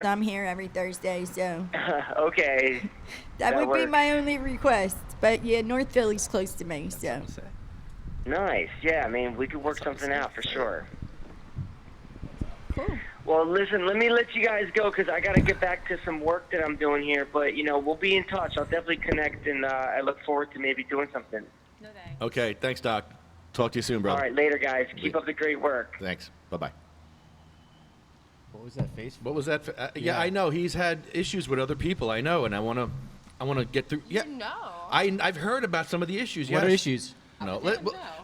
I'm here every Thursday, so Okay. that would be my only request. But yeah, North Philly's close to me, so. Nice. Yeah, I mean, we could work something out for sure. Cool. Well, listen, let me let you guys go because I got to get back to some work that I'm doing here. But, we'll be in touch. I'll definitely connect, and I look forward to maybe doing something. No thanks. Okay, thanks, Doc. Talk to you soon, brother. All right, later, guys. Keep up the great work. Thanks. Bye-bye. What was that face? What was that? Yeah, I know. He's had issues with other people, I know, and I want to get through. Yeah. You know. I've heard about some of the issues, yes. What issues? No,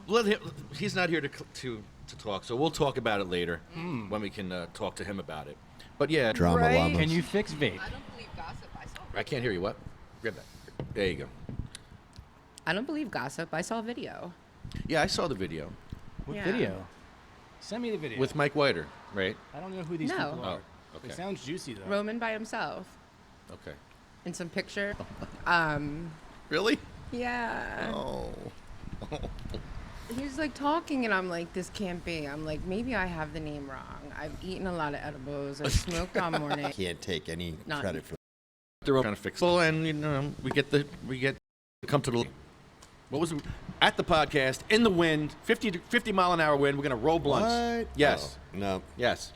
let him. He's not here to talk, so we'll talk about it later when we can talk to him about it. But yeah, Drama llamas. Can you fix vape? I don't believe gossip. I saw. I can't hear you. What? Grab that. There you go. I don't believe gossip. I saw video. Yeah, I saw the video What Yeah. video? Send me the video. with Mike Whiter, right? I don't know who these No. people are. Oh, okay. It sounds juicy though. Roman by himself Okay. in some picture. Really? Yeah. Oh. He was like talking, and I'm like, this can't be. I'm like, maybe I have the name wrong. I've eaten a lot of edibles. I smoked all morning. Can't take any None. credit for They're all trying to fix it, and we get to come to the. What was it? At the podcast in the wind, 50 mile an hour wind. We're gonna roll blunts. What? Yes. Oh, no, Yes.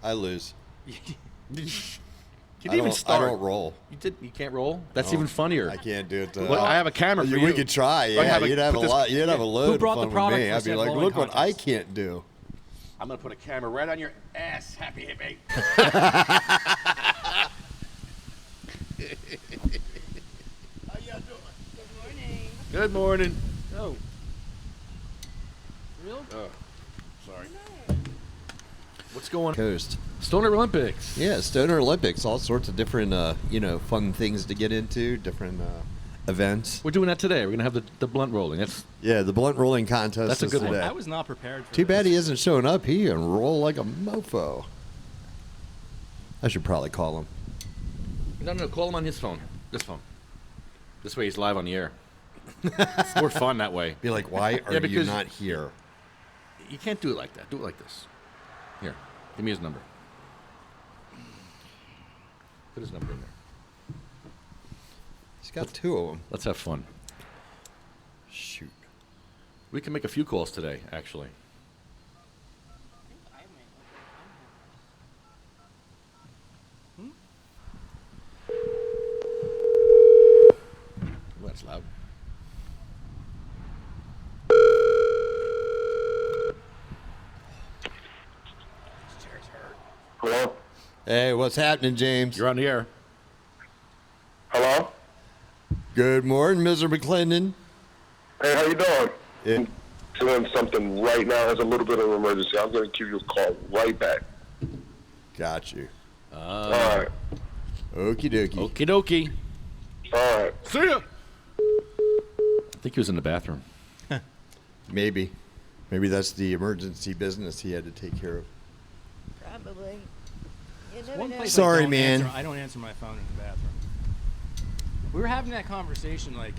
I lose. You I didn't even start. I don't roll. You can't roll. That's No, even funnier. I can't do it. Well, I have a camera for you. We could try. I Yeah, have you'd have a put this- lot. You'd have a load brought of the fun product with me. for I'd be said like, rolling look what I contest? can't do. I'm gonna put a camera right on your ass, happy hippie. How y'all doing? Good morning. Oh. Real? Oh, sorry. What's going on? Coast. Stoner Olympics. Yeah, Stoner Olympics. All sorts of different, fun things to get into. Different events. We're doing that today. We're gonna have the blunt rolling. That's Yeah, the blunt rolling contest. That's a is good one. today. I was not prepared for Too this. bad he isn't showing up. He can roll like a mofo. I should probably call him. no. Call him on his phone. This phone. This way he's live on the air. It's more fun that way. Be like, why are you because- not here? You can't do it like that. Do it like this. Here, give me his number. Put his number in there. He's got two of them. Let's have fun. Shoot. We can make a few calls today, actually. Well, that's loud. Hello? Hey, what's happening, James? You're on the air. Hello? Good morning, Mr. McClendon. Hey, how you doing? Yeah. Doing something right now. It's a little bit of an emergency. I'm going to give you a call right back. Got you. All right. Okie dokie. Okie dokie. All right. See ya. I think he was in the bathroom. Maybe. Maybe that's the emergency business he had to take care of. Probably. You never One know. place Sorry, I don't man. I don't answer my phone in the bathroom. We were having that conversation like,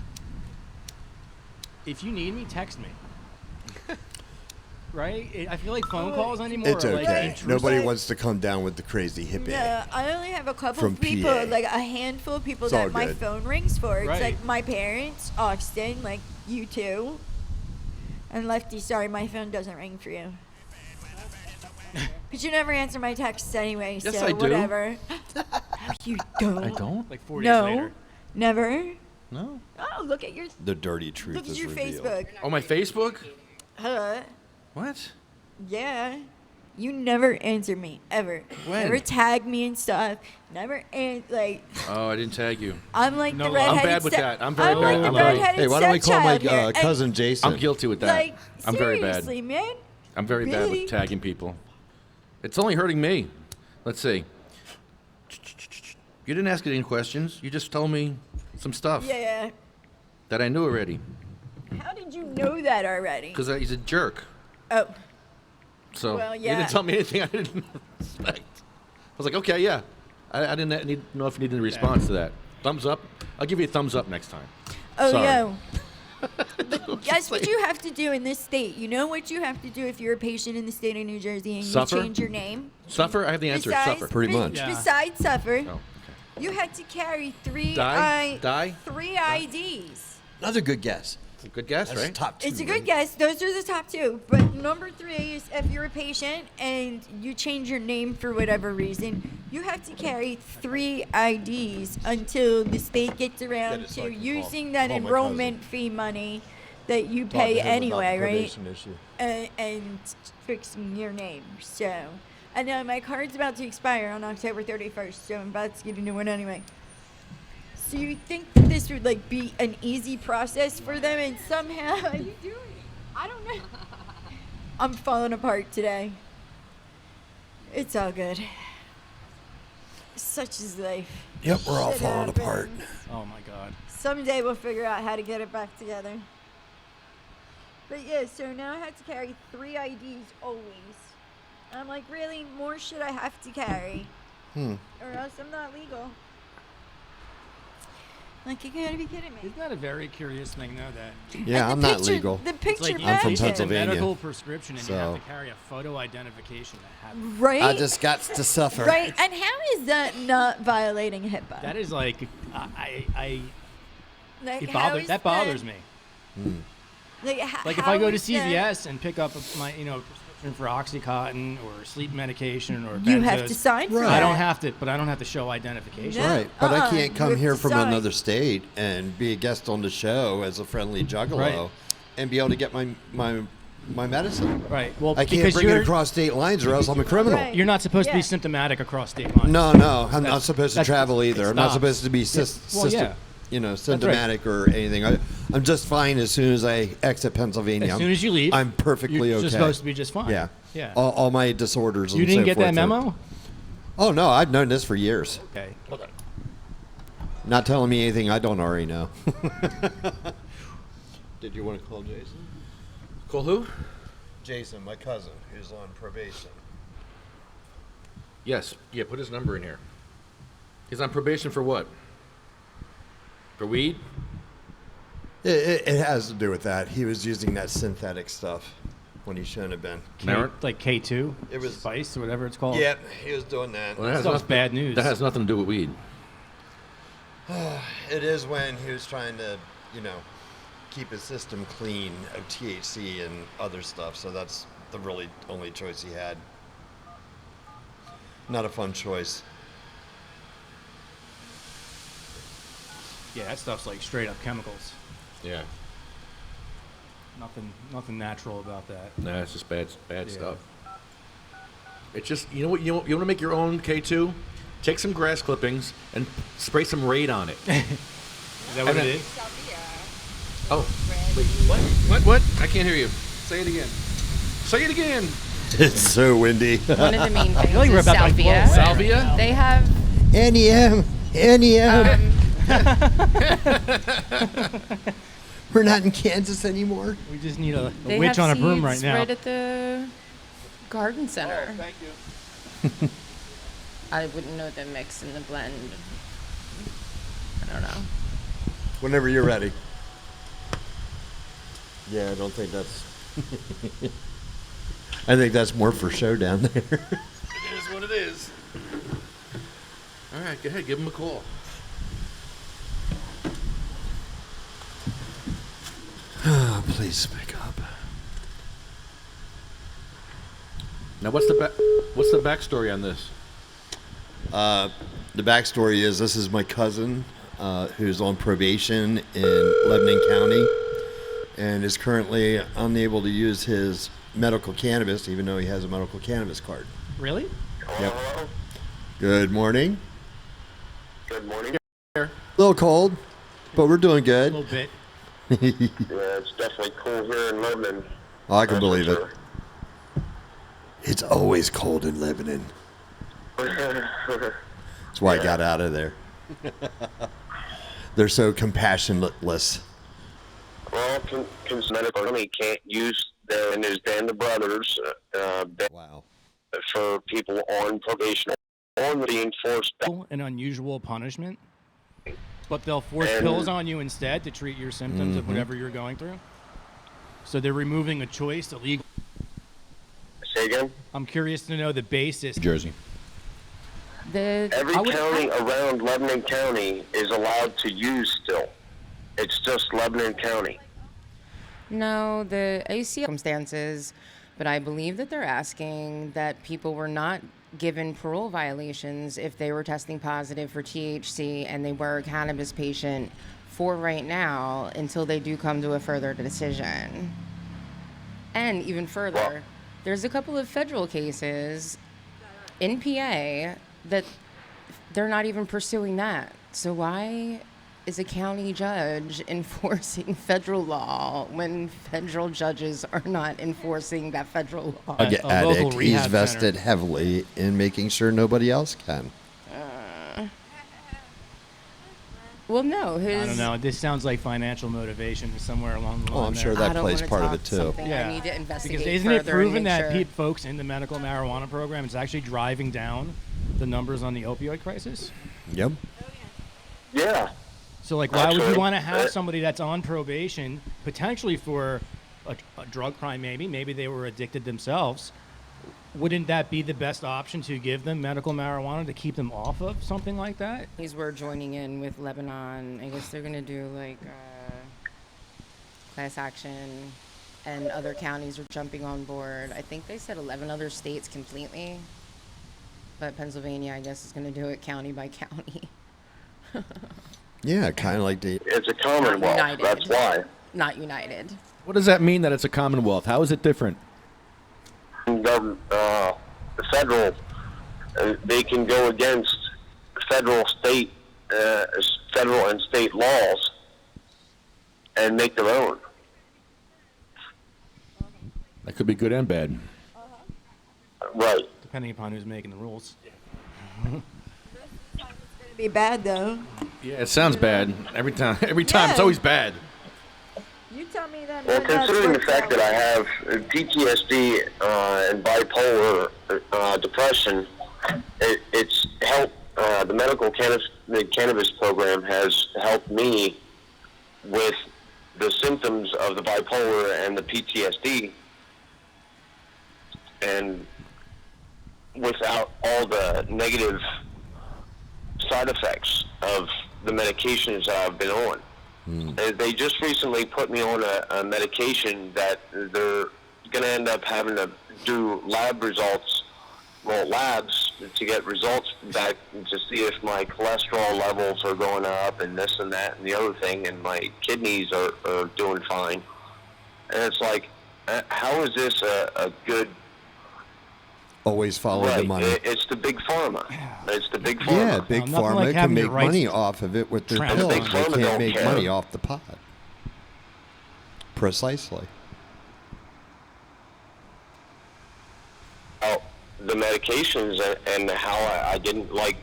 if you need me, text me. Right? I feel like phone calls anymore It's are okay. like intrusive. Nobody wants to come down with the crazy hippie. No, I only have a couple From of people, PA. like a handful of people It's all that my good. phone rings for. It's Right. like my parents, Austin, like you two. And Lefty, sorry, my phone doesn't ring for you. But you never answer my texts anyway, Yes, so I do. whatever. No, you don't. I don't? Like 4 days No, later. never. No. Oh, look at your The dirty truth look at is your revealed. Facebook. Oh, my Facebook? Huh? What? Yeah. You never answer me ever. When? Never tag me and stuff. Never like. Oh, I didn't tag you. I'm like No the love. I'm redheaded bad with step- that. I'm very I'm bad. like the I'm very- redheaded Hey, why don't we call my stepchild here. And, cousin Jason? I'm guilty with that. Like, I'm very bad. seriously, man. I'm very bad Really? with tagging people. It's only hurting me. Let's see. You didn't ask any questions. You just told me some stuff Yeah. that I knew already. How did you know that already? Because he's a jerk. Oh, So Well, you yeah. didn't tell me anything I didn't expect. I was like, okay, yeah. I didn't know if you needed a response to that. Thumbs up. I'll give you a thumbs up next time. oh, Sorry. yo. Guess what you have to do in this state? You know what you have to do if you're a patient in the state of New Jersey and Suffer? you change your name? Suffer? I have the answer. Besides, Suffer. Pretty much. Yeah. Besides suffer, Oh, okay. you had to carry three Die? three IDs. Another good guess. It's a good guess, That's right? top 2. It's a good right? guess. Those are the top 2. But number 3 is if you're a patient and you change your name for whatever reason, you have to carry 3 IDs until the state gets around That is so I to can using call that my enrollment fee money that you Talk to pay him about anyway, the right? probation issue. And fixing your name. So, I know my card's about to expire on October 31st, so I'm about to get a new one anyway. So you think that this would like be an easy process for them, and somehow how are you doing it? I don't know. I'm falling apart today. It's all good. Such is life. Yep, we're all Shit falling apart. happens. Oh my God. Someday we'll figure out how to get it back together. But yeah, so now I have to carry 3 IDs always. And I'm like, really? More shit I have to carry? Or else I'm not legal. Like, you gotta be kidding me. Isn't that a very curious thing, though? That Yeah, And I'm the not picture- legal. The it's picture like I'm from matches. you take a Pennsylvania, medical prescription and you have so- to carry a photo identification that has. Right? I just got to suffer. Right, and how is that not violating HIPAA? That is like, I like, it how bothers is that bothers me. Like, Like if I go to CVS and pick up my, prescription for OxyContin or sleep medication or you have benzos, to sign for Right. that. I don't have to, but I don't have to show identification. No. Right, but I can't you come have here to from sign. another state and be a guest on the show as a friendly juggalo Right. and be able to get my medicine. Right. Well, I can't because bring it you're across state lines or else I'm a criminal. Right. you're not supposed to be Yeah. symptomatic across state lines. No, I'm not supposed to that's- travel either. it's I'm not not. supposed to be symptomatic or anything. I'm just fine as soon as I exit Pennsylvania. As soon as you leave, I'm perfectly you're okay. just supposed to be just fine. Yeah. Yeah. All my disorders. You and didn't so get that forth memo? Oh no, I've known this for years. Okay. Not telling me anything I don't already know. Did you want to call Jason? Call who? Jason, my cousin, who's on probation. Yes. Yeah, put his number in here. He's on probation for what? For weed? It has to do with that. He was using that synthetic stuff when he shouldn't have been. Like K2? It was- Spice or whatever it's called? Yep, he was doing that. Well, that has Stuff's nothing- bad news. That has nothing to do with weed. It is when he was trying to, keep his system clean of THC and other stuff. So that's the really only choice he had. Not a fun choice. Yeah, that stuff's like straight up chemicals. Yeah. Nothing natural about that. Nah, it's just bad Yeah. stuff. It's just, you know what, you want to make your own K2? Take some grass clippings and spray some Raid on it. Is that what And it then- is? Oh, wait, what? I can't hear you. Say it again. Say it again. It's so windy. One of the main things feel like we're is about to blow salvia. away. Salvia? They have NEM. We're not in Kansas anymore. We just need a they witch have on a broom seeds right now. right at the garden center. Thank you. I wouldn't know the mix and the blend. I don't know. Whenever you're ready. Yeah, I don't think that's. I think that's more for show down there. It is what it is. All right, go ahead. Give him a call. Oh, please pick up. Now, what's the backstory on this? The backstory is this is my cousin who's on probation in Lebanon County and is currently unable to use his medical cannabis, even though he has a medical cannabis card. Really? Yep. Good morning. Good morning. A little cold, but we're doing A good. little bit. Yeah, it's definitely cool here in Lebanon. Oh, I can That's believe for it. sure. It's always cold in Lebanon. That's why I got out of there. They're so compassionateless. Well, medical only can't use them and his band of brothers Wow. for people on probation on the enforced. An unusual punishment. But they'll force pills on you instead to treat your symptoms of whatever you're going through. So they're removing a choice illegal. Say again? I'm curious to know the basis. New Jersey. Every county around Lebanon County is allowed to use still. It's just Lebanon County. No, I see circumstances, but I believe that they're asking that people were not given parole violations if they were testing positive for THC and they were a cannabis patient for right now until they do come to a further decision. And even further, there's a couple of federal cases in PA that they're not even pursuing that. So why is a county judge enforcing federal law when federal judges are not enforcing that federal law? A local Addict, he's rehab vested center. heavily in making sure nobody else can. Well, no, I don't know. This sounds like financial motivation somewhere along the line. Oh, I'm sure there. that plays part of it too. I need to investigate Because isn't it further and proven make that sure. folks in the medical marijuana program is actually driving down the numbers on the opioid crisis? Yep. Yeah. So, like, why would you Actually, want to have somebody that's on probation, potentially for a drug crime maybe? Maybe they were addicted themselves. Wouldn't that be the best option to give them medical marijuana to keep them off of something like that? We're joining in with Lebanon. I guess they're going to do, like, class action, and other counties are jumping on board. I think they said 11 other states completely, but Pennsylvania, I guess, is going to do it county by county. Yeah, kind of like the. It's a commonwealth. United. That's why. Not united. What does that mean that it's a commonwealth? How is it different? The federal, they can go against federal and state laws and make their own. That could be good and bad. Right. Depending upon who's making the rules. Be bad though. Yeah, it sounds bad every time. It's Yeah. always bad. You tell me that. Well, considering the fact that I have PTSD and bipolar depression, it's helped. The medical cannabis program has helped me with the symptoms of the bipolar and the PTSD, and without all the negative side effects of the medications that I've been on. They just recently put me on a medication that they're going to end up having to do labs to get results back to see if my cholesterol levels are going up and this and that and the other thing, and my kidneys are doing fine. And it's like, how is this a good... Always follow the money. It's the big pharma. It's the big pharma. Yeah, big Nothing pharma like can having make your rights money off of it with their trampled pills. on. They Big pharma can't don't make care. money off the pot. Precisely. Out the medications and how I didn't like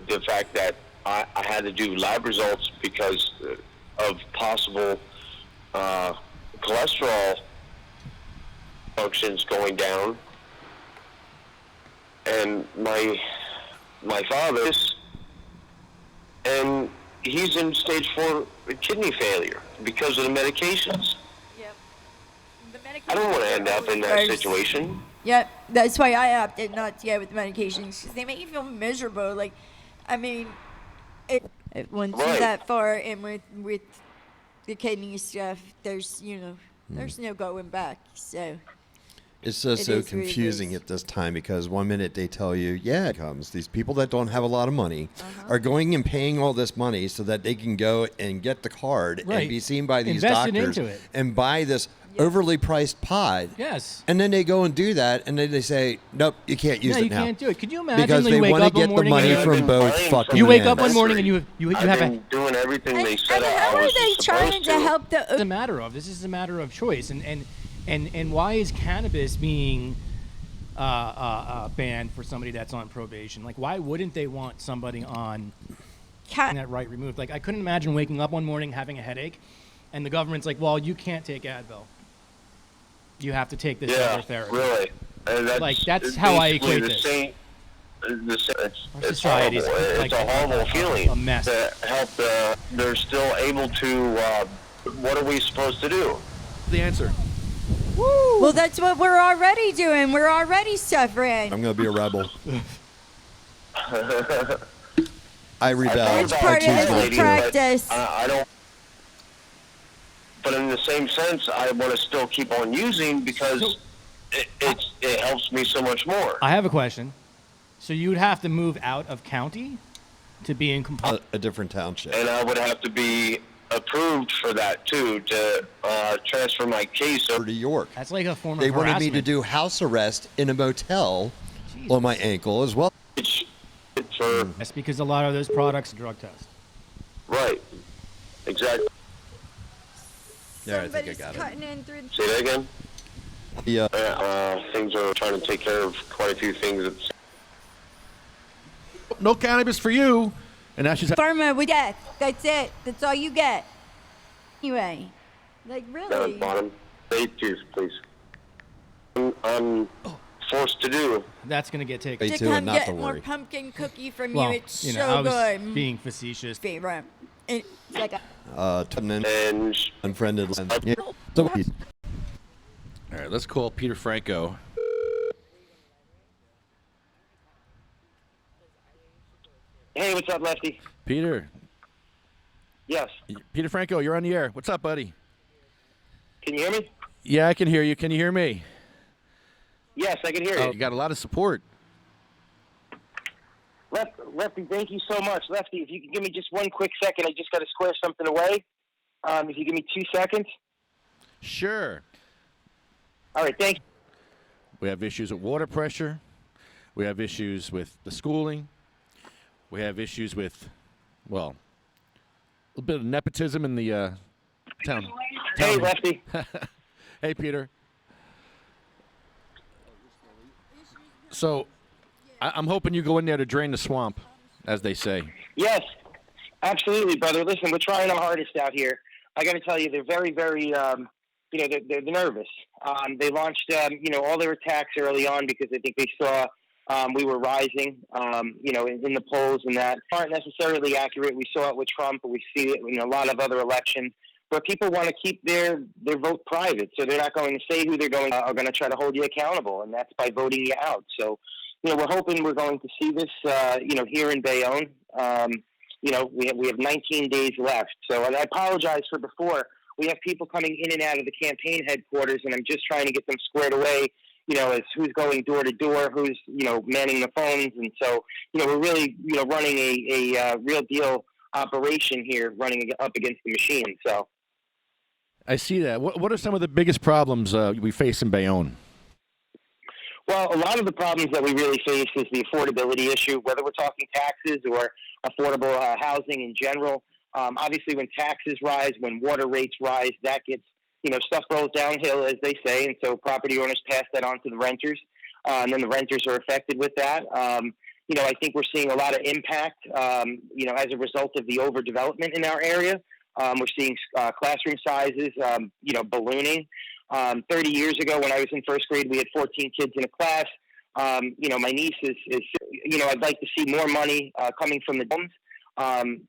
the fact that I had to do lab results because of possible cholesterol functions going down. And my father, and he's in stage 4 kidney failure because of the medications. Yep. I don't want to end up in that situation. Yep, that's why I opted not to go with the medications, because they make you feel miserable. Like, I mean, it once you're Right. that far, and with the kidney stuff, there's there's no going back. So It's just It so is what it confusing is. at this time because one minute they tell you, yeah, it comes. These people that don't have a lot of money are going and paying all this money so that they can go and get the card Right. and be seen by these Invested doctors into it. and buy this overly priced pod. Yes. And then they go and do that, and then they say, nope, you can't use No, it you now. can't do it. Could you imagine Because that they you wake want to up one get the morning money and from both buying fucking you wake up ends. one morning and you I've have been doing everything they said how I are was they trying supposed to help This is the? a matter of. This is a matter of choice, and why is cannabis being banned for somebody that's on probation? Like, why wouldn't they want somebody on getting that right removed? Like, I couldn't imagine waking up one morning having a headache, and the government's like, "Well, you can't take Advil. You have to take this other Yeah, therapy." really. And Like, that's it's how I basically equate the this. same- It's society's horrible. like It's a horrible feeling. a mess. To help they're still able to. What are we supposed to do? The answer. Well, that's what we're already doing. We're already suffering. I'm going to be a rebel. I rebel. That's part of the practice. I don't. But in the same sense, I want to still keep on using because it helps me so much more. I have a question. So you would have to move out of county to be in compliance? A different township. And I would have to be approved for that too to transfer my case over to York. That's like a form They of wanted harassment. me to do house arrest in a motel on my ankle as well. That's because a lot of those products drug test. Right. Exactly. Yeah, I think I Somebody's got it. cutting in through Say that again? Yeah. Things are trying to take care of quite a few things. No cannabis for you. And now she's Pharma with death. That's it. That's all you get. Anyway, like Down at really. the bottom. Vape juice, please. I'm forced to do. That's going to get taken. To come get more pumpkin cookie from Well, you. It's you know, so I was good. being facetious. Favorite. It's like a And unfriended. Yeah. So, all right, let's call Peter Franco. Hey, what's up, Lefty? Peter. Yes. Peter Franco, you're on the air. What's up, buddy? Can you hear me? Yeah, I can hear you. Can you hear me? Yes, I can hear you. You got a lot of support. Lefty, thank you so much. Lefty, if you can give me just one quick second, I just got to square something away. If you give me 2 seconds. Sure. All right, thank you. We have issues with water pressure. We have issues with the schooling. We have issues with, well, a little bit of nepotism in the town. Hey, Lefty. Hey, Peter. So, I'm hoping you go in there to drain the swamp, as they say. Yes, absolutely, brother. Listen, we're trying our hardest out here. I got to tell you, they're very, very, they're nervous. They launched, all their attacks early on because I think they saw we were rising, in the polls, and that aren't necessarily accurate. We saw it with Trump, but we see it in a lot of other elections where people want to keep their vote private, so they're not going to say who they're going are going to try to hold you accountable, and that's by voting you out. So, we're hoping we're going to see this, here in Bayonne. We have 19 days left. So, and I apologize for before. We have people coming in and out of the campaign headquarters, and I'm just trying to get them squared away, as who's going door to door, who's, manning the phones. And so, we're really, running a real deal operation here, running up against the machine. So. I see that. What are some of the biggest problems we face in Bayonne? Well, a lot of the problems that we really face is the affordability issue, whether we're talking taxes or affordable housing in general. Obviously, when taxes rise, when water rates rise, that gets, stuff rolls downhill, as they say, and so property owners pass that on to the renters, and then the renters are affected with that. I think we're seeing a lot of impact, as a result of the overdevelopment in our area. We're seeing classroom sizes, ballooning. 30 years ago, when I was in first grade, we had 14 kids in a class. My niece is I'd like to see more money coming from the homes.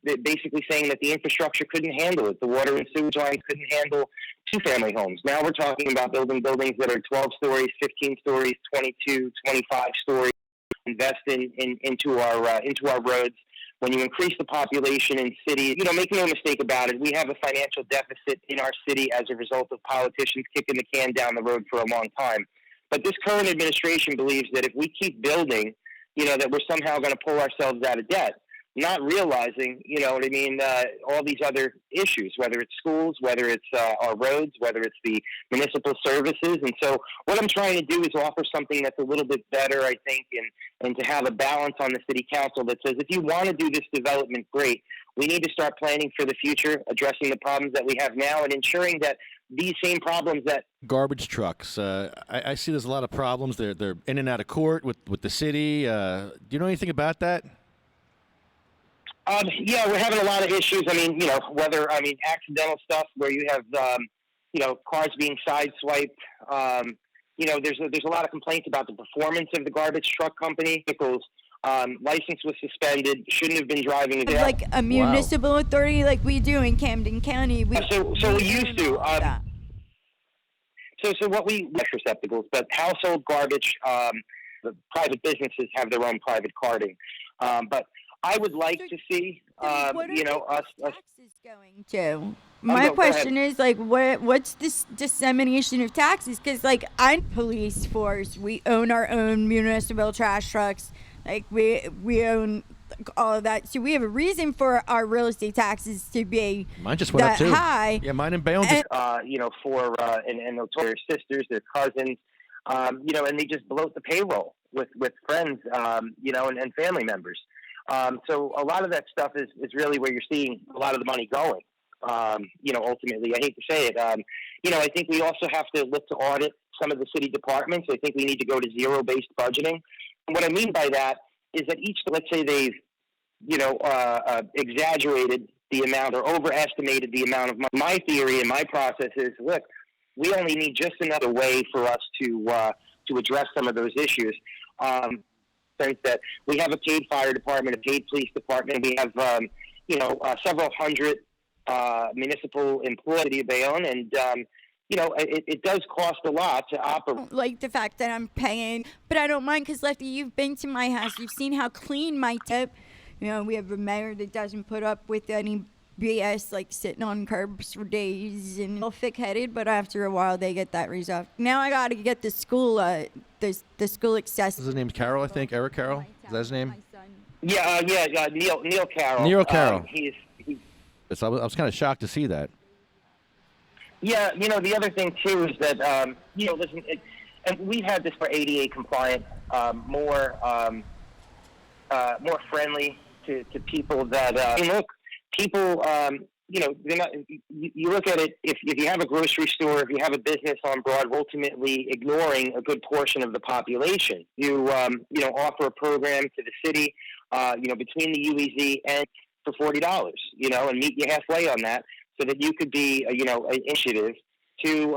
They're basically saying that the infrastructure couldn't handle it. The water and sewage lines couldn't handle 2-family homes. Now we're talking about building buildings that are 12 stories, 15 stories, 22, 25 stories. Invest into our roads. When you increase the population in cities, make no mistake about it, we have a financial deficit in our city as a result of politicians kicking the can down the road for a long time. But this current administration believes that if we keep building, that we're somehow going to pull ourselves out of debt, not realizing, all these other issues, whether it's schools, whether it's our roads, whether it's the municipal services. And so what I'm trying to do is offer something that's a little bit better, I think, and to have a balance on the city council that says, if you want to do this development, great. We need to start planning for the future, addressing the problems that we have now, and ensuring that these same problems that garbage trucks. I see there's a lot of problems. They're in and out of court with the city. Do you know anything about that? Yeah, we're having a lot of issues. Accidental stuff where you have, cars being sideswiped. There's a lot of complaints about the performance of the garbage truck company. Vehicles License was suspended. Shouldn't have been driving. Like a municipal authority, like we do in Camden County. So we used own to. all of that. So what we receptacles, but household garbage. The private businesses have their own private carding. But I would like to see, What are us. taxes going to? My question is like, what's this dissemination of taxes? Because like I'm police force, we own our own municipal trash trucks. Like we own all of that, so we have a reason for our real estate taxes to be mine just went up too. High. Yeah, mine in Bayonne. For and their sisters, their cousins, and they just bloat the payroll with friends, and family members. So a lot of that stuff is really where you're seeing a lot of the money going. Ultimately, I hate to say it. I think we also have to look to audit some of the city departments. I think we need to go to zero-based budgeting. And what I mean by that is that let's say they've, exaggerated the amount or overestimated the amount of money. My theory and my process is, look, we only need just another way for us to address some of those issues. Sense that we have a paid fire department, a paid police department. We have, several hundred municipal employees in Bayonne, and it does cost a lot to operate. Like the fact that I'm paying, but I don't mind because Lefty, you've been to my house. You've seen how clean my tip. We have a mayor that doesn't put up with any BS, like sitting on curbs for days and all thick-headed. But after a while, they get that resolved. Now I got to get the school, the school access. His name's Carol, I think. Eric Carroll. Is that his name? Yeah. Neil Carroll. Neil Carroll. I was kind of shocked to see that. Yeah, the other thing too is that listen, and we've had this for ADA compliant, more friendly to people that look, people they're not. You look at it, if you have a grocery store, if you have a business on Broad, ultimately ignoring a good portion of the population. You offer a program to the city, between the UEZ and for $40, and meet you halfway on that, so that you could be, an initiative to,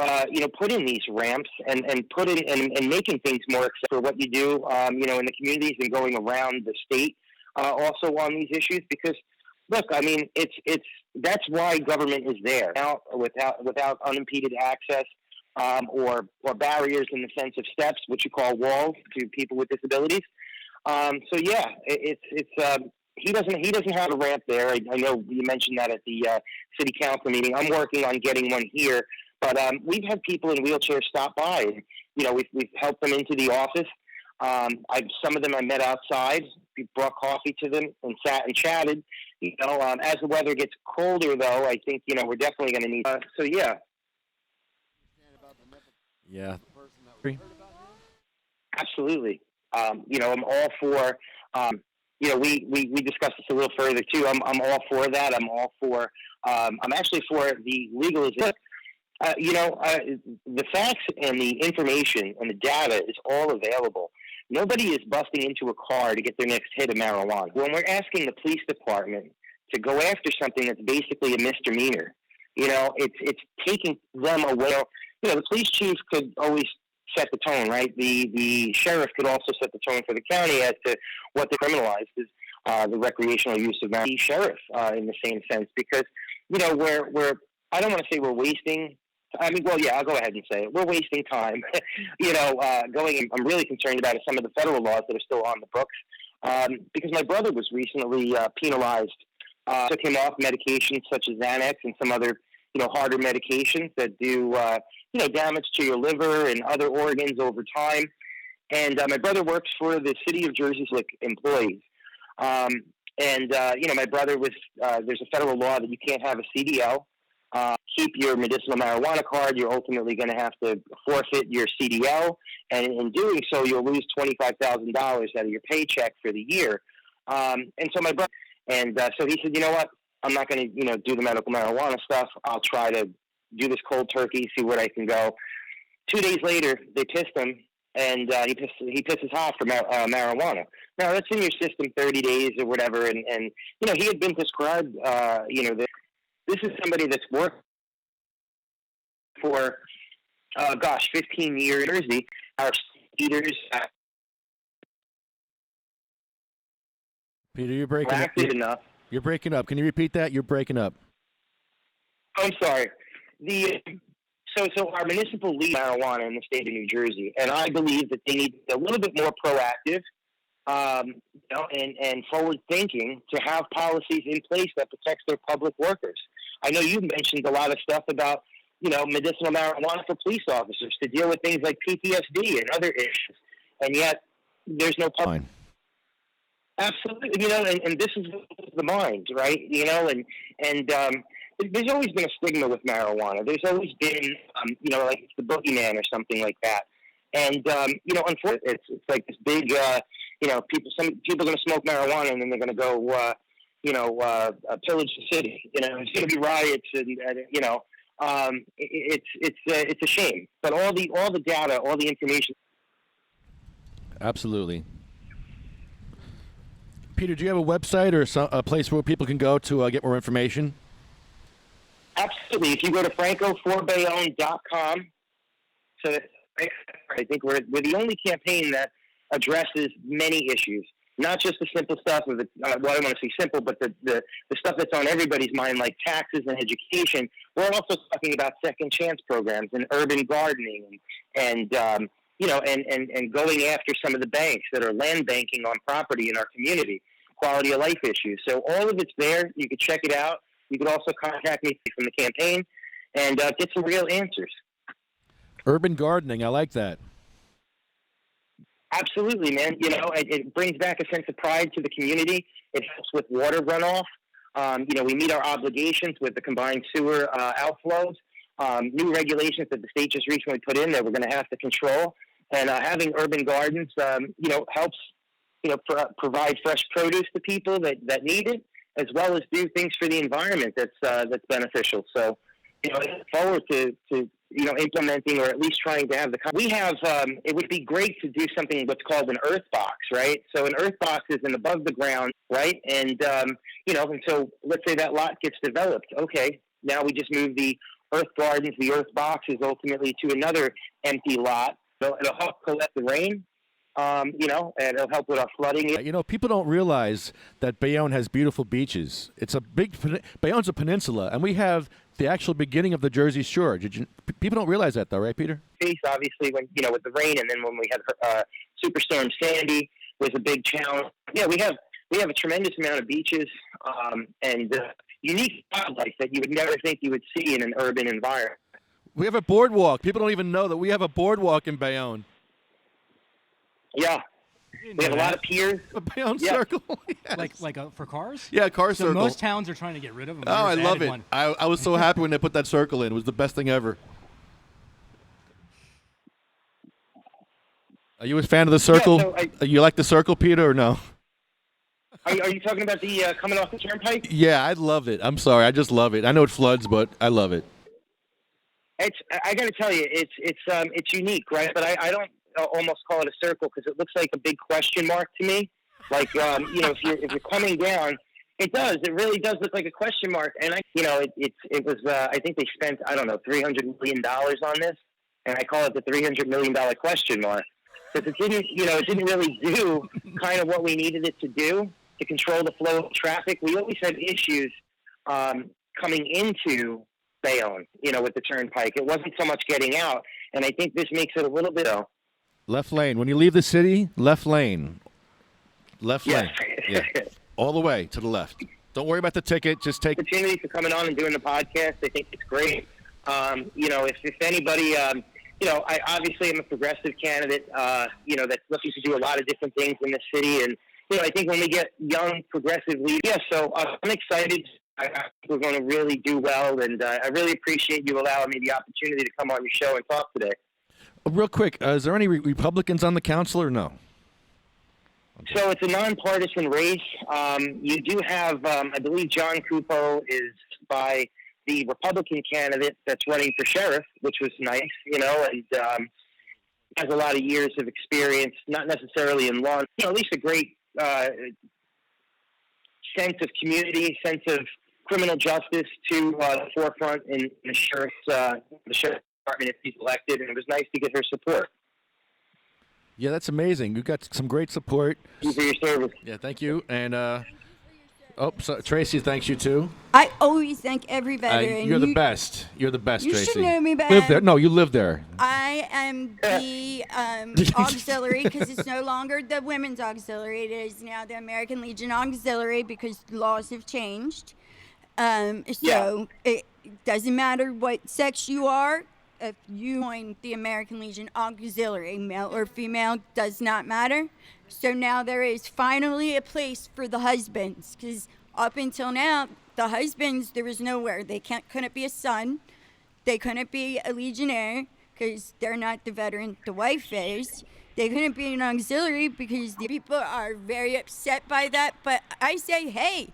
put in these ramps and put in and making things more accessible for what you do, in the communities and going around the state, also on these issues. Because, look, I mean, that's why government is there. Now, without unimpeded access, or barriers in the sense of steps, which you call walls, to people with disabilities. So yeah, he doesn't have a ramp there. I know you mentioned that at the city council meeting. I'm working on getting one here, but we've had people in wheelchairs stop by. And, we've helped them into the office. Some of them I met outside. We brought coffee to them and sat and chatted. As the weather gets colder, though, I think we're definitely going to need. So yeah. Yeah. Absolutely. I'm all for. We discussed this a little further too. I'm all for that. I'm all for. I'm actually for the legalization. The facts and the information and the data is all available. Nobody is busting into a car to get their next hit of marijuana. When we're asking the police department to go after something that's basically a misdemeanor, it's taking them away. The police chief could always set the tone, right? The sheriff could also set the tone for the county as to what they criminalized is the recreational use of marijuana. The sheriff, in the same sense, because we're I don't want to say we're wasting. I mean, well, yeah, I'll go ahead and say it. We're wasting time. I'm really concerned about some of the federal laws that are still on the books, because my brother was recently penalized. Took him off medications such as Xanax and some other harder medications that do damage to your liver and other organs over time. And my brother works for the city of Jersey's employees. My brother was there's a federal law that you can't have a CDL. Keep your medicinal marijuana card. You're ultimately going to have to forfeit your CDL, and in doing so, you'll lose $25,000 out of your paycheck for the year. And so my brother, so he said, you know what? I'm not going to, do the medical marijuana stuff. I'll try to do this cold turkey, see where I can go. 2 days later, they pissed him, and he pisses hot for marijuana. Now, that's in your system 30 days or whatever, and he had been prescribed, this is somebody that's worked for, 15 years. Our eaters Peter, you're breaking up. proactive enough. You're breaking up. Can you repeat that? You're breaking up. I'm sorry. So our municipal lead marijuana in the state of New Jersey, and I believe that they need to be a little bit more proactive, and forward thinking to have policies in place that protects their public workers. I know you mentioned a lot of stuff about medicinal marijuana for police officers to deal with things like PTSD and other issues, and yet there's no public. Fine. Absolutely, and this is the mind, right? And there's always been a stigma with marijuana. There's always been, like it's the boogeyman or something like that. And unfortunately, it's like this big, some people are going to smoke marijuana and then they're going to go, pillage the city. There's going to be riots, and it's a shame. But all the data, all the information. Absolutely. Peter, do you have a website or a place where people can go to get more information? Absolutely. If you go to francoforbayonne.com, so I think we're the only campaign that addresses many issues, not just the simple stuff of the. I don't want to say simple, but the stuff that's on everybody's mind, like taxes and education. We're also talking about second chance programs and urban gardening, and going after some of the banks that are land banking on property in our community, quality of life issues. So all of it's there. You can check it out. You can also contact me from the campaign and get some real answers. Urban gardening, I like that. Absolutely, man. It brings back a sense of pride to the community. It helps with water runoff. We meet our obligations with the combined sewer outflows. New regulations that the state just recently put in that we're going to have to control. And having urban gardens, helps, provide fresh produce to people that need it, as well as do things for the environment that's beneficial. So, I look forward to implementing, or at least trying to have we have, it would be great to do something what's called an earth box, right? So an earth box is an above the ground, right? And, and so let's say that lot gets developed. Okay, now we just move the earth gardens, the earth boxes ultimately to another empty lot. So it'll help collect the rain. And it'll help with our flooding. People don't realize that Bayonne has beautiful beaches. Bayonne's a peninsula, and we have the actual beginning of the Jersey Shore. People don't realize that, though, right, Peter? Obviously, when with the rain, and then when we had Superstorm Sandy was a big challenge. Yeah, we have a tremendous amount of beaches and unique wildlife that you would never think you would see in an urban environment. We have a boardwalk. People don't even know that we have a boardwalk in Bayonne. Yeah, we have a lot of piers. A Bayonne Circle. Yes. Like for cars? Yeah, car so circle. Most towns are trying to get rid of them. Oh, I love it. I was so happy when they put that circle in. It was the best thing ever. Are you a fan of the circle? Yeah, you like the circle, Peter, or no? Are you talking about the coming off the turnpike? Yeah, I love it. I'm sorry, I just love it. I know it floods, but I love it. I got to tell you, it's unique, right? But I don't almost call it a circle because it looks like a big question mark to me. Like if you're coming down, it does. It really does look like a question mark. And it was I think they spent $300 million on this, and I call it the $300 million question mark because it didn't really do kind of what we needed it to do to control the flow of traffic. We always had issues coming into Bayonne, with the turnpike. It wasn't so much getting out, and I think this makes it a little bit. Left lane. When you leave the city, left lane. Left lane. Yeah. All the way to the left. Don't worry about the ticket. Just take. Opportunity for coming on and doing the podcast. I think it's great. If anybody, I obviously am a progressive candidate. That's looking to do a lot of different things in the city, and I think when we get young progressive leaders, so I'm excited. I think we're going to really do well, and I really appreciate you allowing me the opportunity to come on your show and talk today. Real quick, is there any Republicans on the council or no? Okay. So it's a nonpartisan race. You do have, I believe John Cupo is by the Republican candidate that's running for sheriff, which was nice, and has a lot of years of experience, not necessarily in law, at least a great sense of community, sense of criminal justice to the forefront in the sheriff's department if he's elected, and it was nice to get her support. Yeah, that's amazing. You've got some great support. Thank you for your service. Yeah, thank you. And Tracy thanks you too. I always thank every veteran. You're the best. You're the best, You Tracy. should know me, Ben. Live there. No, you live there. I am the auxiliary because it's no longer the women's auxiliary. It is now the American Legion auxiliary because the laws have changed. So it doesn't matter what sex you are. If you join the American Legion auxiliary, male or female, does not matter. So now there is finally a place for the husbands because up until now, the husbands, there was nowhere. They couldn't be a son. They couldn't be a legionnaire because they're not the veteran. The wife is. They couldn't be an auxiliary because the people are very upset by that. But I say, hey,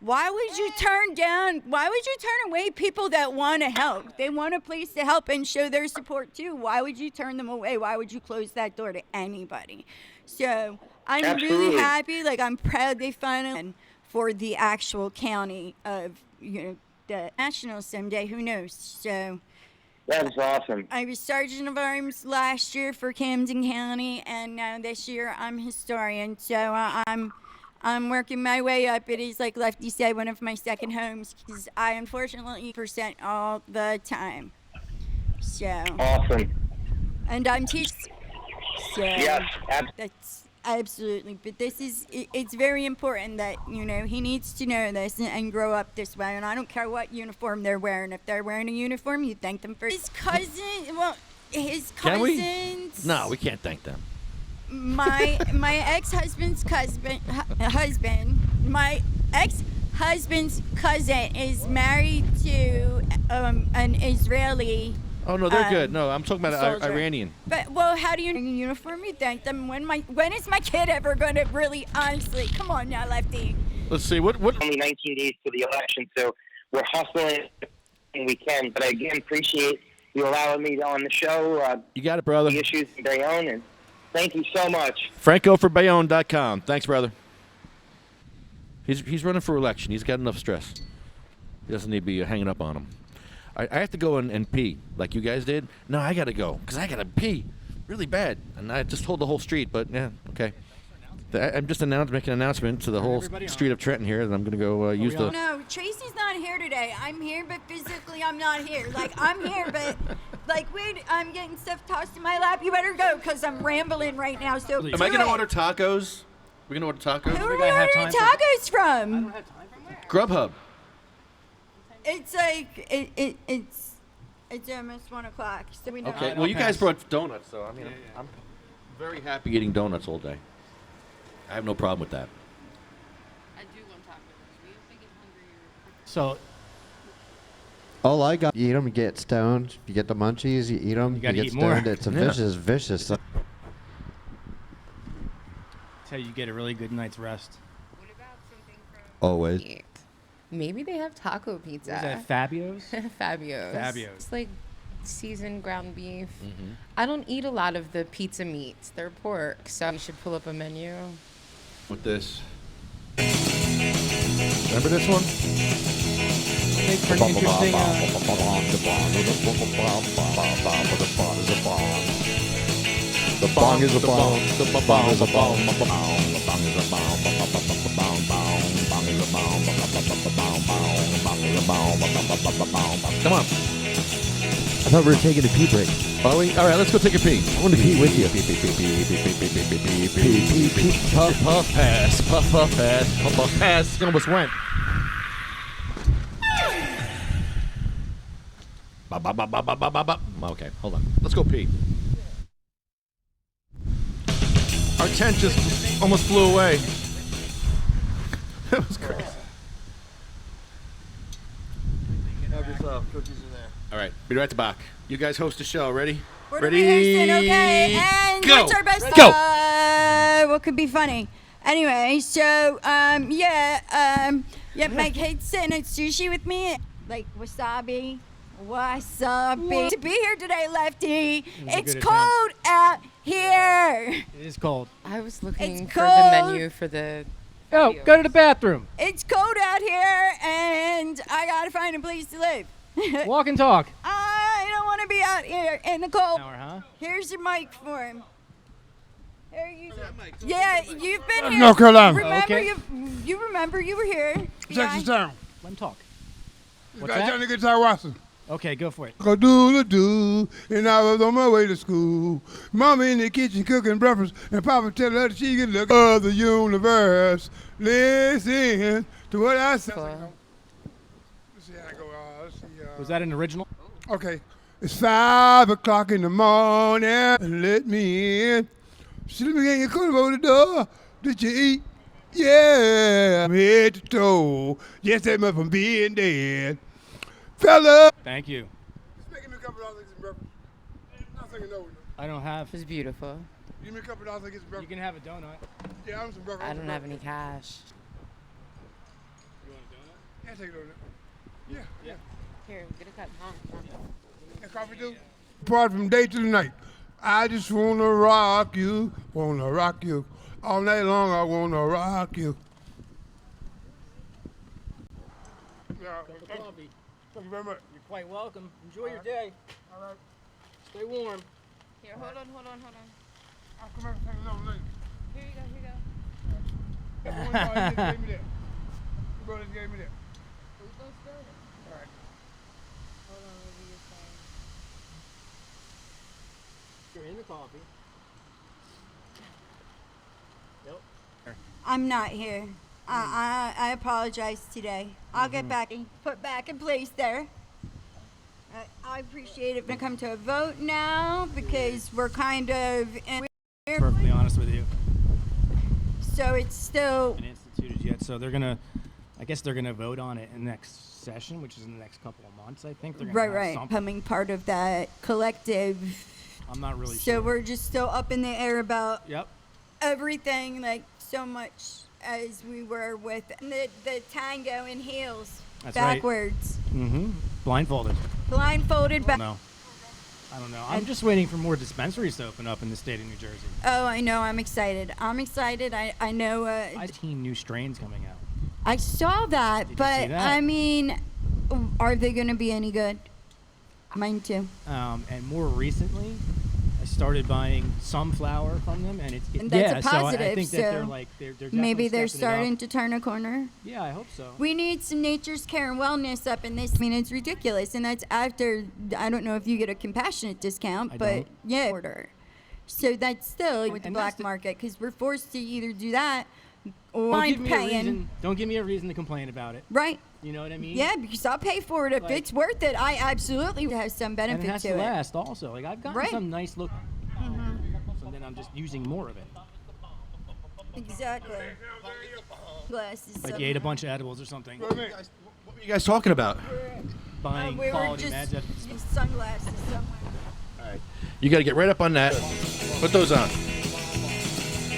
why would you turn away people that want to help? They want a place to help and show their support too. Why would you turn them away? Why would you close that door to anybody? So I'm really happy. Like, I'm proud they finally for the actual county of, the national someday. Who knows? So That is awesome. I was Sergeant of Arms last year for Camden County, and now this year I'm historian. So I'm working my way up. It is, like Lefty said, one of my second homes because I unfortunately present all the time. So Awesome. and I'm teaching. So Yes, that's absolutely. But it's very important that, he needs to know this and grow up this way. And I don't care what uniform they're wearing. If they're wearing a uniform, you thank them for his cousin. Well, his Can we? cousins. No, we can't thank them. My ex-husband's husband, my ex-husband's cousin is married to an Israeli. Oh no, they're good. No, I'm talking about soldier. Iranian. But how do you uniform? You thank them. When is my kid ever going to really honestly? Come on now, Lefty. Let's see what. only 19 days to the election, so we're hustling when we can. But I again appreciate you allowing me on the show. You got it, brother. The issues in Bayonne, and thank you so much. FrancoForBayonne.com. Thanks, brother. He's running for election. He's got enough stress. He doesn't need to be hanging up on him. I have to go and pee like you guys did. No, I got to go because I got to pee really bad. And I just told the whole street, but yeah, okay. I'm just making an announcement to the whole street of Trenton here that I'm going to go use the... No, Tracy's not here today. I'm here, but physically I'm not here. Like, I'm here, but, wait, I'm getting stuff tossed in my lap. You better go because I'm rambling right now. So Am I going to order tacos? We're going to order tacos? Who are we ordering tacos from? Grubhub. It's like it's almost 1 o'clock, so we know. Okay. Well, you guys brought donuts, so I mean, I'm very happy eating donuts all day. I have no problem with that. I do want tacos. We have to get hungry. So all I got, you eat them, you get stoned. You get the munchies, you eat them, you gotta get eat more. stoned. It's a vicious. that's how you get a really good night's rest. What about something from Always. Maybe they have taco pizza. Is that Fabio's? Fabio's. It's like seasoned ground beef. Mm-hmm. I don't eat a lot of the pizza meats. They're pork, so you should pull up a menu. With this. Remember this one? Make for an interesting. The bong is a bong. The bong is a bong. The bong is a Come on. I thought we were taking a pee break. Are we? All right, let's go take a pee. I want to pee with you. Puff, puff, pass. Puff, puff, pass. Puff, puff, pass. It almost went. Okay, hold on. Let's go pee. Our tent just almost flew away. That was crazy. Have yourself. Cookies in there. All right, be right back. You guys host the show. Ready? We're Ready? rehearsing, okay? And Go. what's our best? Go. What could be funny? Anyway, so my kid's sitting at sushi with me, like wasabi. To be here today, Lefty. It's cold out here. It is cold. I was looking It's for the cold. menu for the. Oh, go to the bathroom. It's cold out here, and I gotta find a place to live. Walk and talk. I don't want to be out here in the cold. Hour, huh? Here's your mic for him. Yeah, you've been here. North Carolina. Remember Okay. you remember you were here. Texas town. Let him talk. This What's guy that? Johnny Guitar Watson. Okay, go for it. Go do, and I was on my way to school. Mama in the kitchen cooking breakfast, and Papa telling her that she can look of the universe. Listen to what I say. Let's see how I go. Let's see. Was that an original? Okay. It's 5 o'clock in the morning, and let me in. She let me in your coat over the door. Did you eat? Yeah, I'm head to toe. Just that much from being dead. Fella. Thank you. Just making me a couple dollars and breakfast. I'm thinking no. I don't have. It was beautiful. Give me a couple dollars and get some You breakfast. can have a donut. Yeah, I'm some breakfast. I don't have any cash. You want a donut? Yeah, take it over there. Yeah. Here, get a cup. And coffee too? Apart from day to the night. I just wanna rock you. All night long I wanna rock you. Yeah, Coffee. thank you very much. You're quite welcome. Enjoy your day. All right. Stay warm. Here, hold on. I'll come back and take it over later. Here you go. That one guy just gave me that. The brother just gave me that. All right. You're in the coffee. I'm not here. I apologize today. I'll get back and put back in place there. I appreciate it when it comes to a vote now because we're kind of Perfectly honest with you. so it's still Been instituted yet, so I guess they're gonna vote on it in the next session, which is in the next couple of months. I think they're gonna have right something. becoming part of that collective. I'm not really So sure. we're just still up in the air about Yep. everything, like so much as we were with the tango in heels, That's right. backwards, Mm-hmm. Blindfolded. blindfolded back. No. I don't know. I'm just waiting for more dispensaries to open up in the state of New Jersey. Oh, I know. I'm excited. I know. I've seen new strains coming out. I saw that, Did you but see that? I mean, are they going to be any good? Mine too. And more recently, I started buying some flour from them, and And that's a yeah. So I positive, think that they're so like they're Maybe definitely they're stepping it up. starting to turn a corner. Yeah, I hope so. We need some nature's care and wellness up in this. I mean, it's ridiculous, and that's after. I don't know if you get a compassionate discount, I but don't. yeah, order. So that's still with the And black that's the- market because we're forced to either do that or Don't give I'm me a paying. reason. Don't give me a reason to complain about it. Right. You know what I mean? Yeah, because I'll pay for it if Like- it's worth it. I absolutely have some And benefit it has to to it. last also. Like I've gotten Right. some nice look. So then I'm just using more of it. Exactly. Glasses. Like you ate a bunch of edibles or something. What were you guys talking about? Buying we were quality just meds at the store. sunglasses somewhere. All right. You got to get right up on that. Put those on.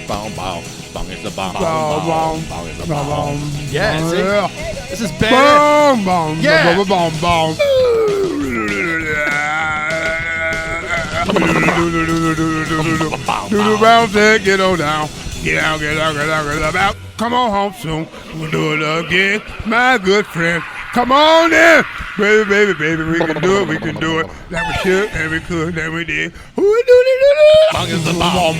Boom, boom. Bong is the bomb. Boom, Bong is the Boom, bomb. boom. Yeah, see? Yeah. This is bad. Boom, boom, Yeah. boom, boom, boom. Do the round set, get on down. Get out, get out, get out, get out. Come on home soon. We'll do it again, my good friend. Come on in. Baby, baby, baby, we can do it, we can do it. That we should, and we could, and we did. Bong is the bomb.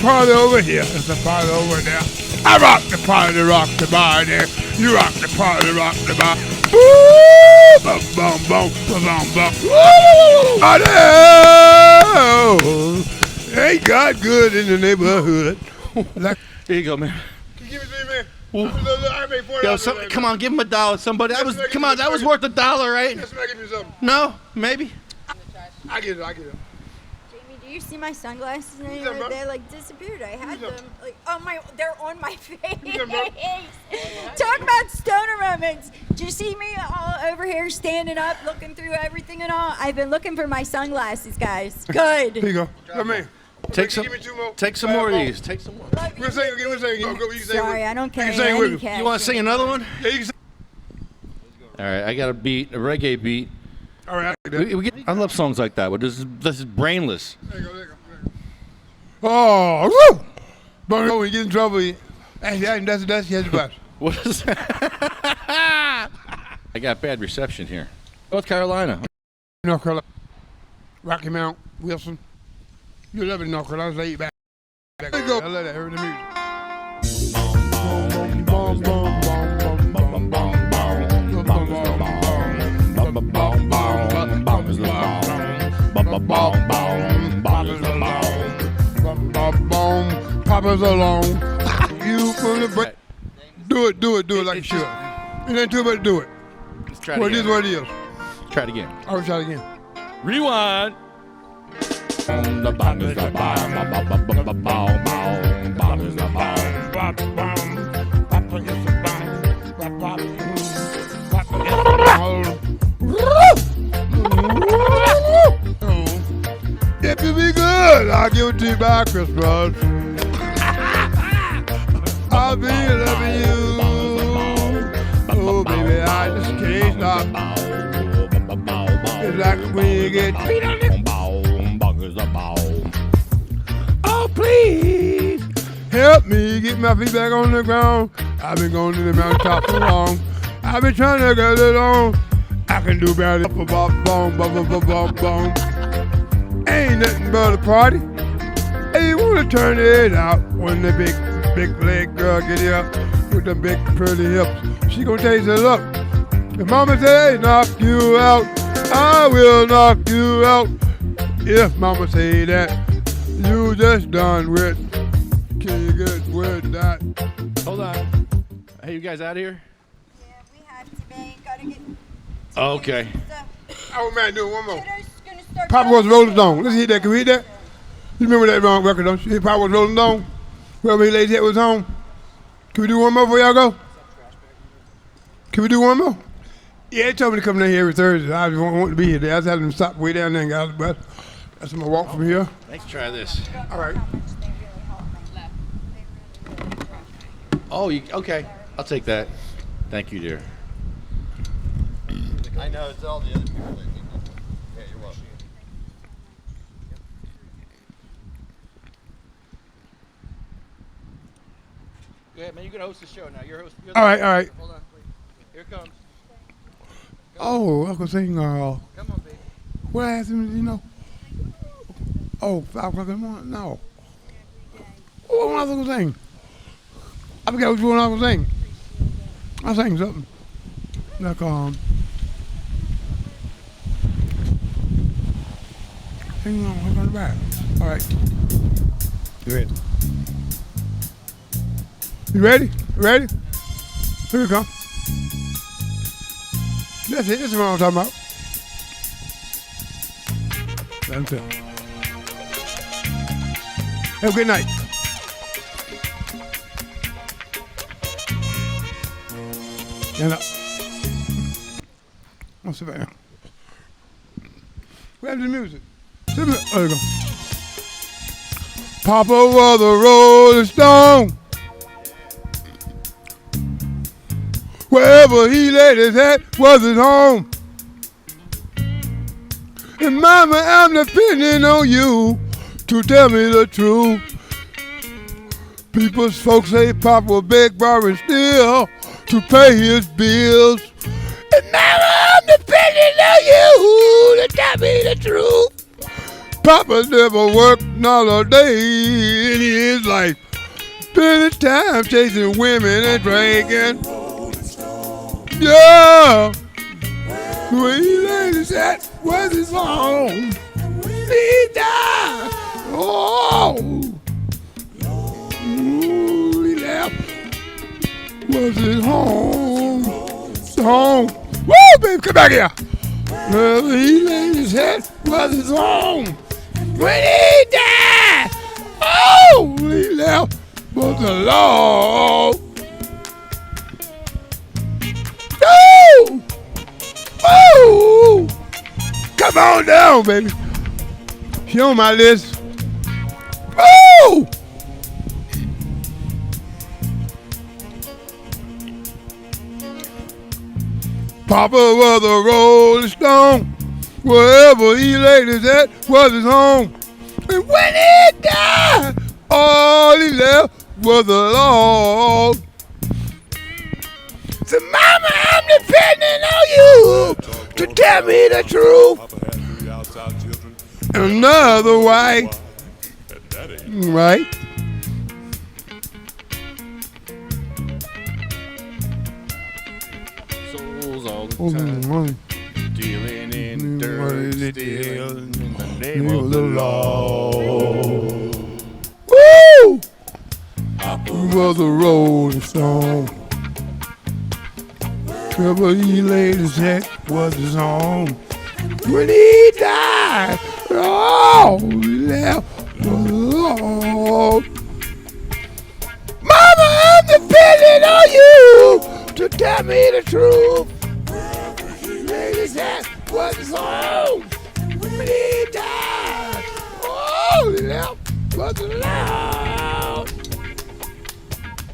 Party over here, it's a party over there. I rock the party, rock the body. You rock the party, rock the body. Woo! Bum, bum, bum, bum, bum. Woo! Party! Ain't God good in the neighborhood? Like, Here you go, man. can you give it to me, man? I made $40. Yo, come on, give him $1. Somebody. That was worth $1, right? Just make me something. No, maybe. I get it. Jamie, do you see my sunglasses them, anywhere? bro. They like disappeared. I had them. them. Like, they're on my face. them, bro. Talk about stoner moments. Do you see me all over here standing up, looking through everything and all? I've been looking for my sunglasses, guys. Good. Here you go. Come in. Take some. Give me 2 more. Take some more of these. Take some more. We'll sing again. We'll sing again. Go, you can sing Sorry, with- I don't you carry can sing with any me. cash. You want to sing another one? Yeah, you can sing. All right, I got a beat, a reggae beat. All right. There you I love songs like that. But this is brainless. go. There you go. Oh, woo! But when you get in trouble, that's his bus. What is that? I got bad reception here. North Carolina. North Carolina. Rocky Mount, Wilson. You love it, no, because I was laid back. Let's go. I love that. Hear the music. Papa's alone. You from the break. Do it like you should. It ain't too much, do it. Let's try it What it again. is, what it is. Try it again. I will try it again. Rewind. The bomb is the bomb. Bomb is the bomb. Papa is the bomb. Papa is the bomb. If you be good, I'll give it to you by Christmas. I'll be loving you. Oh, baby, I just can't stop. It's like when you get feet on it. Oh, please help me get my feet back on the ground. I've been going to the mountaintop so long. I've been trying to get it on. I can do better. Boom, boom, boom, boom, boom, boom. Ain't nothing but a party. Hey, you wanna turn it out when the big leg girl get here with them big pretty hips. She gonna taste it up. If mama say knock you out, I will knock you out. If mama say that, you just done with. Can you get with that? Hold on. Hey, you guys out of here? Yeah, we have to be. Gotta get. Okay. Oh man, do one more. Kiddo's gonna start. Papa was Rolling Stone. Let's hit that. Can we hit that? You remember that wrong record, don't you? Papa was Rolling Stone. Whoever he laid head was home. Can we do one more before y'all go? Can we do one more? Yeah, they told me to come down here every Thursday. I just want to be here. I was having them stop way down there and got out of the bus. That's my walk from here. Let's try this. All right. Oh, okay. I'll take that. Thank you, dear. I know it's all the other people that need it. Yeah, you're welcome. Go ahead, man. You can host the show now. You're host. All right, all right. Hold on, please. Here it comes. Oh, I was saying, Come on, baby. what happened, you know? Oh, 5 o'clock in the morning? No. What was I going to sing? I forgot which one I was sing. I sang something. Like, hang on the back. All right. You ready? You ready? Ready? Here we come. That's it. This is what I'm talking about. That's it. Have a good night. Stand up. I'll sit back down. Grab the music. There you go. Papa was a Rolling Stone. Wherever he laid his head was his home. And mama, I'm depending on you to tell me the truth. People's folks say Papa was big, borrowing still to pay his bills. And mama, I'm depending on you to tell me the truth. Papa never worked not a day in his life. Spending time chasing women and drinking. Yeah, where he laid his head was his home. He died. Oh, he left was his home. Home. Woo, baby, come back here. Where he laid his head was his home. When he died, oh, he left was the Lord. Woo! Woo! Come on down, baby. She on my list. Woo! Papa was a Rolling Stone. Wherever he laid his head was his home. And when he died, all he left was the Lord. So mama, I'm depending on you to tell me the truth. Another wife Right? Souls all the time. Dealing in dirt, stealing in the name of the law. Woo! He was a rolling stone. Trouble he laid his head was his own. When he died, all he left was alone. Mama, I'm depending on you to tell me the truth. He laid his head was his own. When he died, all he left was alone.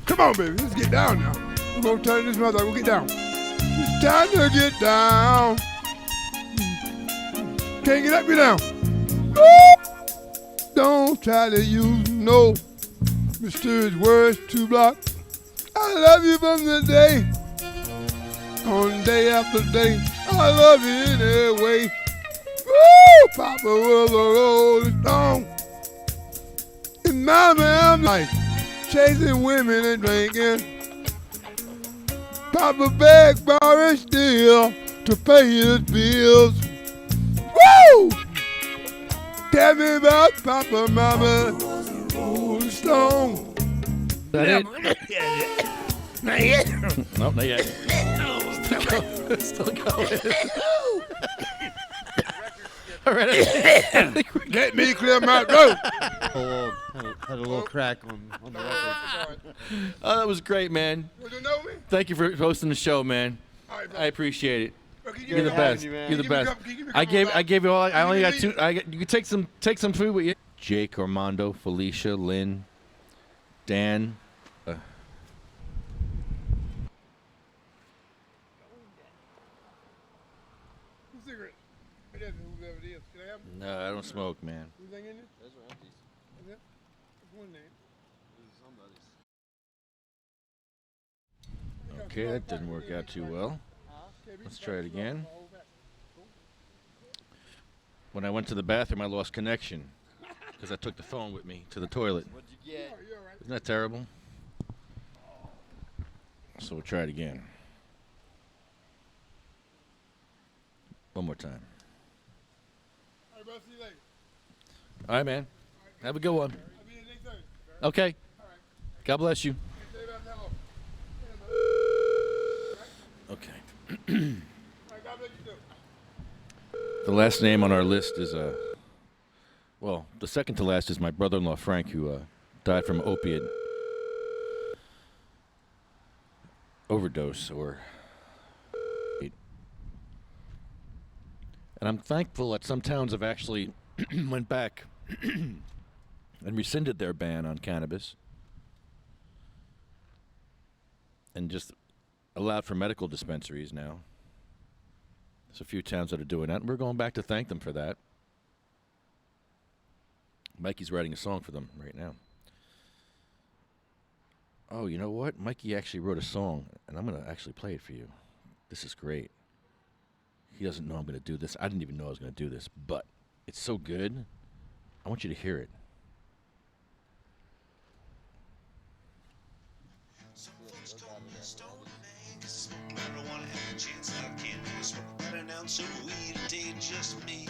Come on, baby, let's get down now. We're gonna turn this mother. We'll get down. It's time to get down. Can't get up, get down. Don't try to use no mysterious words to block. I love you from the day, on day after day. I love you anyway. Woo! Papa was a rolling stone. And mama, I'm like chasing women and drinking. Papa begged, borrowed, steal to pay his bills. Woo! Tell me about Papa, Mama, Rolling Stone. Is that it? Not yet. Nope, not yet. Still going. All right. Let me clear my throat. Had a little crack on the record. Oh, that was great, man. You know me? Thank you for hosting the show, man. All right, bro. I appreciate it. Bro, can you You're the give me best. you, man. You're the Give me a best. couple- give me a couple I gave you all. I only got Give me two. You can take some food with you. Jake, Armando, Felicia, Lynn, Dan. cigarette. It doesn't, whoever it is. Can I have No, I don't smoke, man. anything in it? Those are empties. Is it? There's one name. Okay, that didn't work out too well. Let's try it again. When I went to the bathroom, I lost connection because I took the phone with me to the toilet. What'd you get? Isn't that terrible? So we'll try it again. One more time. All right, bro. See you later. All right, man. Have a good one. I'll be here next Thursday. Okay. God bless you. Say about that hello. Okay. All right, God bless you too. The last name on our list is well, the second to last is my brother-in-law Frank, who died from opiate overdose, and I'm thankful that some towns have actually went back and rescinded their ban on cannabis and just allowed for medical dispensaries now. There's a few towns that are doing that, and we're going back to thank them for that. Mikey's writing a song for them right now. Oh, you know what? Mikey actually wrote a song, and I'm going to actually play it for you. This is great. He doesn't know I'm going to do this. I didn't even know I was going to do this, but it's so good. I want you to hear it. Some folks call me a stone man, 'cause smoke marijuana and a chance that I can't do smoke better now, so weed a day just me.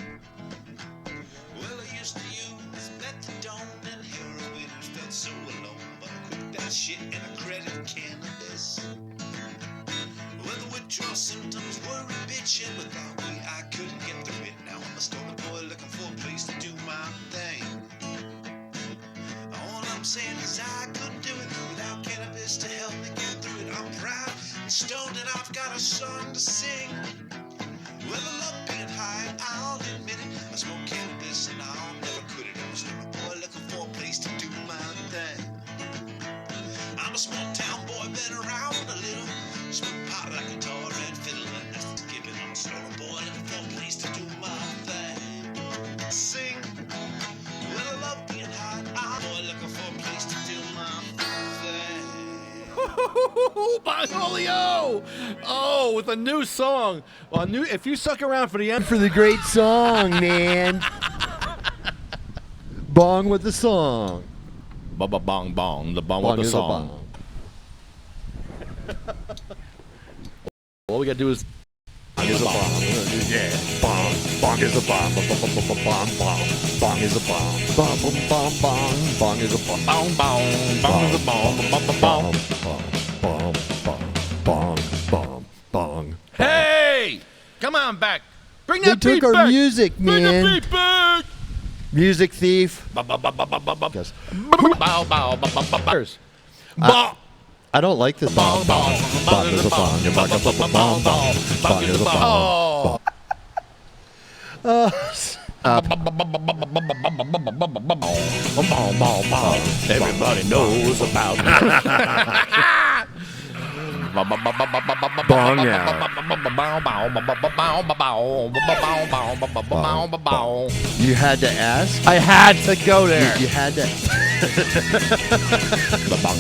Well, I used to use methadone and heroin and felt so alone, but I quit that shit and I credit cannabis. Well, the withdrawal symptoms were a bitch, and without weed I couldn't get through it. Now I'm a stoner boy looking for a place to do my thing. All I'm saying is I couldn't do it without cannabis to help me get through it. I'm proud and stoned and I've got a song to sing. Well, I love being high, I'll admit it. I smoke cannabis and I'll never quit it. I'm a stoner boy looking for a place to do my thing. I'm a small town boy, been around a little. Smoke pot like guitar and fiddle, and that's given. I'm a stoner boy looking for a place to do my thing. Sing. Well, I love being high, I'm boy looking for a place to do my thing. Bongolio! Oh, with a new song. Well, if you suck around for the end. For the great song, man. Bong with the song. Bubba bong bong, the bong Bong with the is a song. bong. All we gotta do is Bong is a bomb. Yeah. Bong. Bong is a bomb. Bong. Bong is a bomb. Bong. Bong. Bong. Bong is a bomb. bong bong, bong is a bong, bong bong. Bong. Bong. Bong. Bong. Hey, come on back. Bring They that beat took our back. music, Bring the man. beat back. Music thief. Bow, bow, bow, bow, bow, bow. Yes. Bow, bow, bow, bow, bow, bow. Bow. I don't like this bong. Bong. Bong is a bong. Bong is a bong. Bong is a bong. Everybody knows about Bong out. You had to ask? I had to go there. You had to. The bong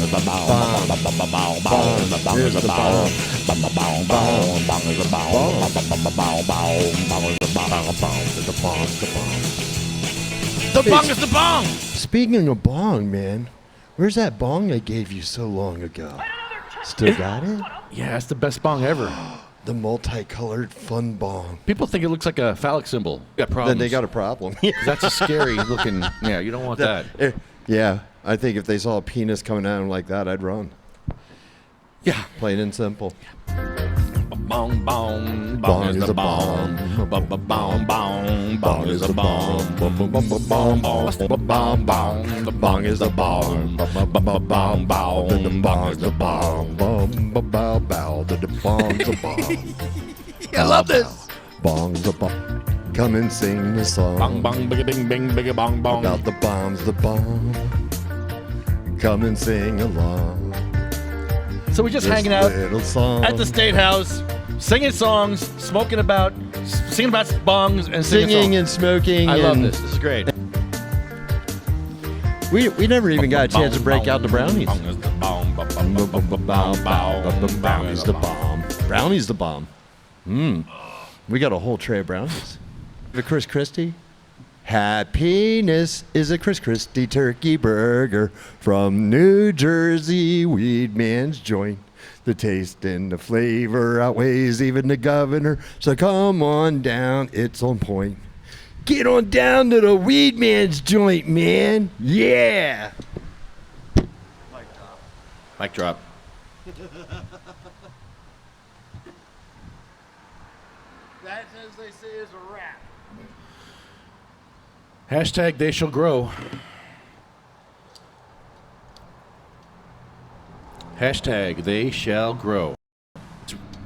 is the bong. Speaking of bong, man, where's that bong I gave you so long ago? Still got it? Yeah, it's the best bong ever. The multicolored fun bong. People think it looks like a phallic symbol. Got problems. Then they got a problem. That's a scary looking. Yeah, you don't want that. Yeah, I think if they saw a penis coming out like that, I'd run. Yeah. Plain and simple. Bong bong, bong is the bong. Bong bong bong, bong is the bong. Bong bong bong bong, bong bong. The bong is the bong. Bong bong bong, the bong is the bong. Bong, ba, bow, bow, the bong's a bong. I love this. Bong's a bong. Come and sing the song. Bong bong, bigga bing bing, bigga bong bong. About the bombs, the bomb. Come and sing along. So we're just This hanging out little song. at the State House, singing songs, singing about bongs, and Singing and smoking. I love and this. This is great. We never even got a chance to break out the brownies. Bong is the bong, Brownies the bomb. Brownies the bomb. We got a whole tray of brownies. The Chris Christie. Happiness is a Chris Christie turkey burger from New Jersey Weedman's joint. The taste and the flavor outweighs even the governor. So come on down, it's on point. Get on down to the Weedman's joint, man. Yeah. Mic drop. That, as they say, is a wrap. Hashtag they shall grow. Hashtag they shall grow.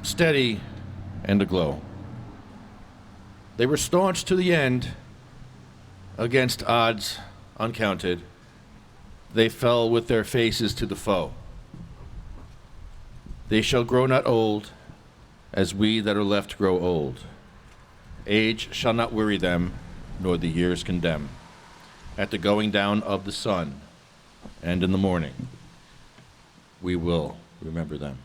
Steady and aglow. They were staunch to the end against odds uncounted. They fell with their faces to the foe. They shall grow not old, as we that are left grow old. Age shall not weary them, nor the years condemn. At the going down of the sun, and in the morning, we will remember them.